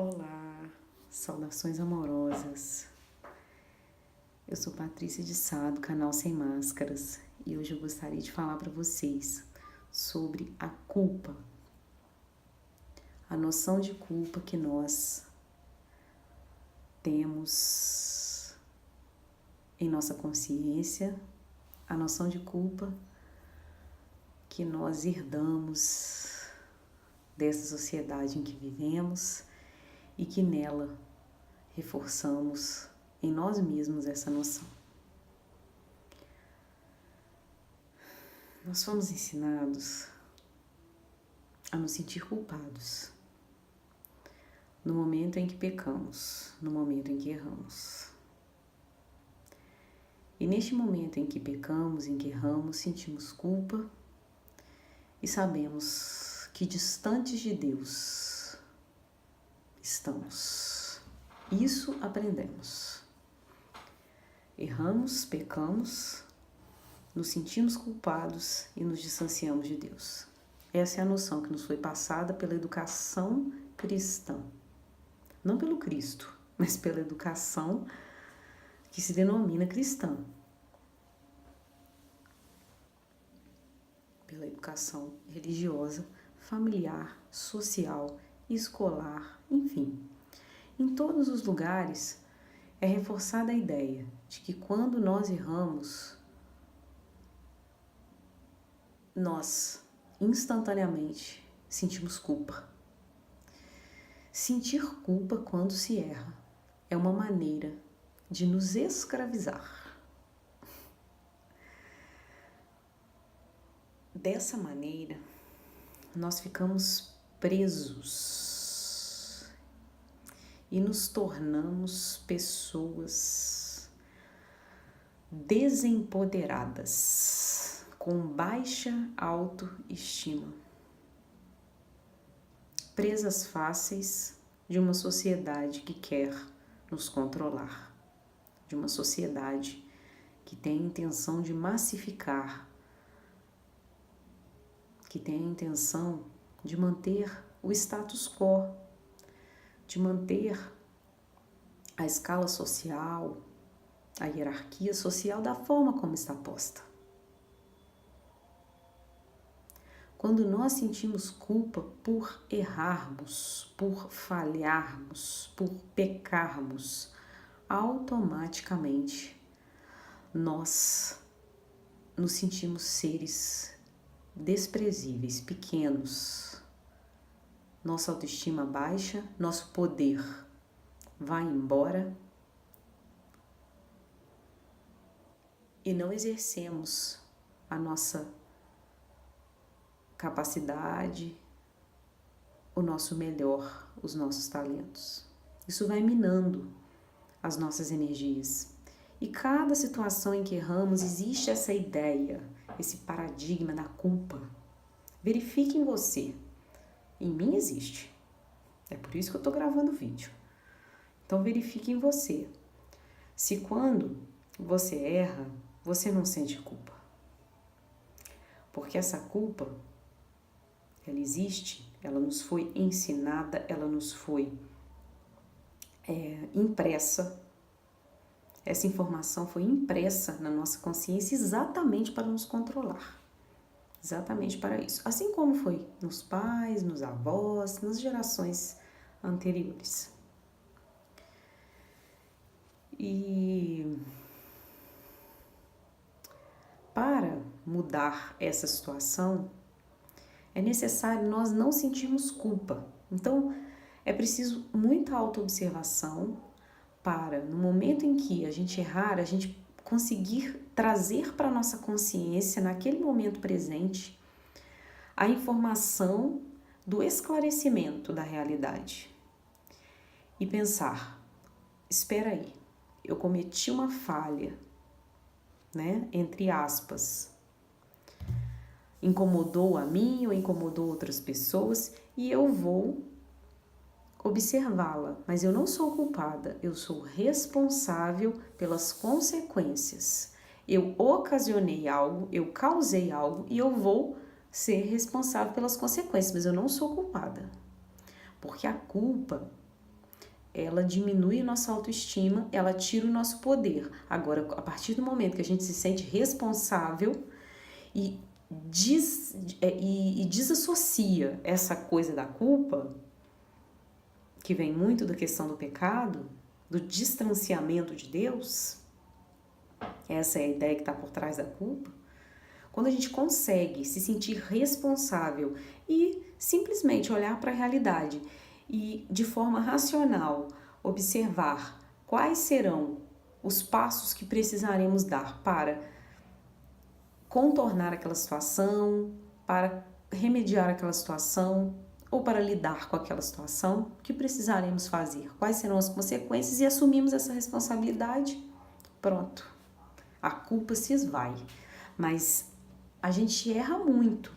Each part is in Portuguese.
Olá, saudações amorosas. Eu sou Patrícia de Sá, do canal Sem Máscaras, e hoje eu gostaria de falar para vocês sobre a culpa, a noção de culpa que nós temos em nossa consciência, a noção de culpa que nós herdamos dessa sociedade em que vivemos e que nela reforçamos em nós mesmos essa noção. Nós fomos ensinados a nos sentir culpados no momento em que pecamos, no momento em que erramos. E neste momento em que pecamos, em que erramos, sentimos culpa e sabemos que distantes de Deus estamos. Isso aprendemos. Erramos, pecamos, nos sentimos culpados e nos distanciamos de Deus. Essa é a noção que nos foi passada pela educação cristã. Não pelo Cristo, mas pela educação que se denomina cristã. Pela educação religiosa, familiar, social, escolar, enfim. Em todos os lugares é reforçada a ideia de que quando nós erramos, nós instantaneamente sentimos culpa. Sentir culpa quando se erra é uma maneira de nos escravizar. Dessa maneira, nós ficamos presos e nos tornamos pessoas desempoderadas, com baixa autoestima, presas fáceis de uma sociedade que quer nos controlar, de uma sociedade que tem a intenção de massificar, que tem a intenção de manter o status quo, de manter a escala social, a hierarquia social da forma como está posta. Quando nós sentimos culpa por errarmos, por falharmos, por pecarmos, automaticamente nós nos sentimos seres desprezíveis, pequenos. Nossa autoestima baixa, nosso poder vai embora e não exercemos a nossa capacidade, o nosso melhor, os nossos talentos. Isso vai minando as nossas energias. E cada situação em que erramos, existe essa ideia, esse paradigma da culpa. Verifique em você. Em mim existe. É por isso que eu estou gravando o vídeo. Então verifique em você. Se quando você erra, você não sente culpa. Porque essa culpa, ela existe, ela nos foi ensinada, ela nos foi impressa. Essa informação foi impressa na nossa consciência exatamente para nos controlar. Exatamente para isso. Assim como foi nos pais, nos avós, nas gerações anteriores. E para mudar essa situação, é necessário nós não sentirmos culpa. Então, é preciso muita autoobservação para, no momento em que a gente errar, a gente conseguir trazer para a nossa consciência, naquele momento presente, a informação do esclarecimento da realidade. E pensar, espera aí, eu cometi uma falha, né, entre aspas, incomodou a mim ou incomodou outras pessoas e eu vou observá-la, mas eu não sou culpada, eu sou responsável pelas consequências. Eu ocasionei algo, eu causei algo e eu vou ser responsável pelas consequências, mas eu não sou culpada. Porque a culpa ela diminui a nossa autoestima, ela tira o nosso poder. Agora, a partir do momento que a gente se sente responsável e desassocia essa coisa da culpa, que vem muito da questão do pecado, do distanciamento de Deus, essa é a ideia que está por trás da culpa. Quando a gente consegue se sentir responsável e simplesmente olhar para a realidade e de forma racional observar quais serão os passos que precisaremos dar para contornar aquela situação, para remediar aquela situação ou para lidar com aquela situação, o que precisaremos fazer, quais serão as consequências e assumimos essa responsabilidade, pronto. A culpa se esvai, mas a gente erra muito,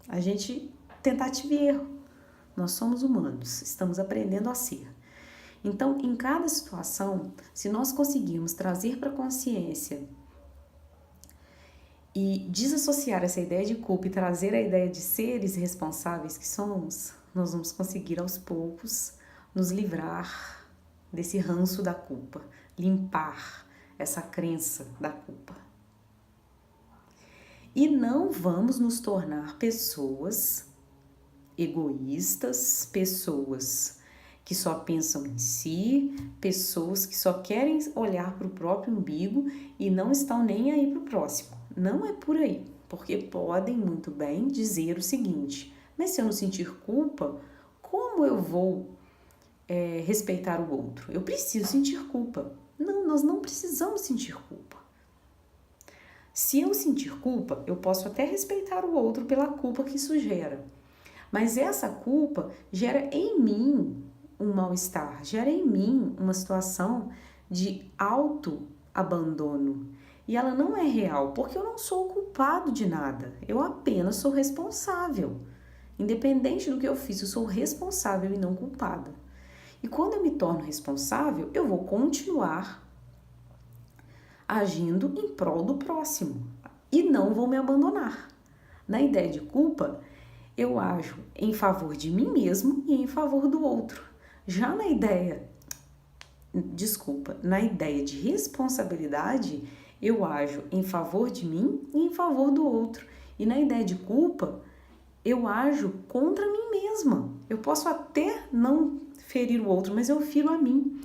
a gente tentativa e erro. Nós somos humanos, estamos aprendendo a ser. Então, em cada situação, se nós conseguirmos trazer para a consciência e desassociar essa ideia de culpa e trazer a ideia de seres responsáveis que somos, nós vamos conseguir aos poucos nos livrar desse ranço da culpa, limpar essa crença da culpa. E não vamos nos tornar pessoas egoístas, pessoas que só pensam em si, pessoas que só querem olhar para o próprio umbigo e não estão nem aí para o próximo. Não é por aí, porque podem muito bem dizer o seguinte: mas se eu não sentir culpa, como eu vou respeitar o outro? Eu preciso sentir culpa. Não, nós não precisamos sentir culpa. Se eu sentir culpa, eu posso até respeitar o outro pela culpa que isso gera. Mas essa culpa gera em mim um mal-estar, gera em mim uma situação de autoabandono. E ela não é real, porque eu não sou culpado de nada. Eu apenas sou responsável. Independente do que eu fiz, eu sou responsável e não culpada. E quando eu me torno responsável, eu vou continuar agindo em prol do próximo e não vou me abandonar. Na ideia de culpa, eu ajo em favor de mim mesmo e em favor do outro. Já na ideia de responsabilidade, eu ajo em favor de mim e em favor do outro. E na ideia de culpa, eu ajo contra mim mesma. Eu posso até não ferir o outro, mas eu firo a mim.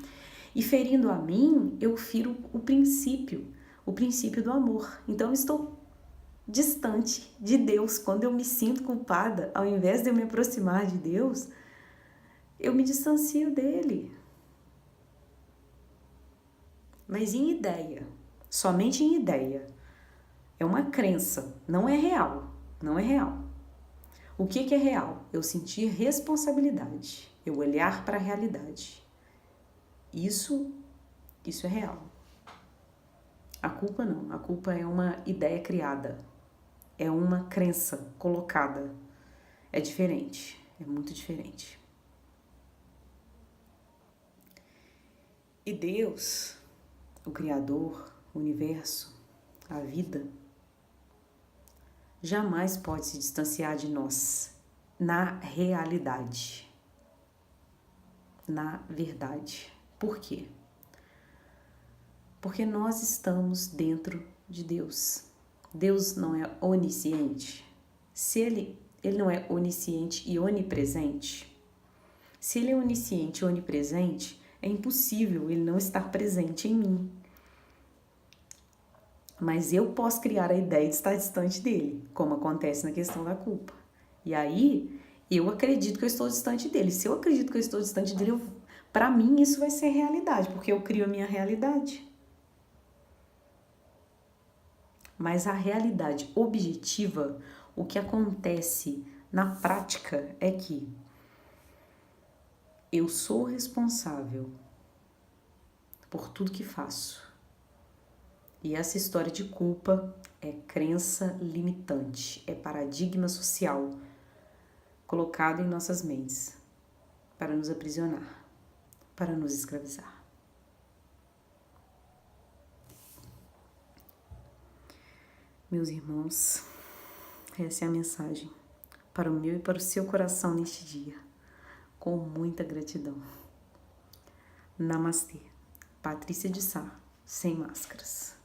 E ferindo a mim, eu firo o princípio do amor. Então, eu estou distante de Deus. Quando eu me sinto culpada, ao invés de eu me aproximar de Deus, eu me distancio dele. Mas em ideia, somente em ideia. É uma crença, não é real, não é real. O que é real? Eu sentir responsabilidade, eu olhar para a realidade. Isso é real. A culpa não, a culpa é uma ideia criada, é uma crença colocada. É diferente, é muito diferente. E Deus, o Criador, o universo, a vida, jamais pode se distanciar de nós na realidade, na verdade. Por quê? Porque nós estamos dentro de Deus. Deus não é onisciente. Se ele não é onisciente e onipresente, se ele é onisciente e onipresente, é impossível ele não estar presente em mim. Mas eu posso criar a ideia de estar distante dele, como acontece na questão da culpa. E aí, eu acredito que eu estou distante dele. Se eu acredito que eu estou distante dele, para mim isso vai ser realidade, porque eu crio a minha realidade. Mas a realidade objetiva, o que acontece na prática é que eu sou responsável por tudo que faço. E essa história de culpa é crença limitante, é paradigma social colocado em nossas mentes para nos aprisionar, para nos escravizar. Meus irmãos, essa é a mensagem para o meu e para o seu coração neste dia, com muita gratidão. Namastê. Patrícia de Sá, sem máscaras.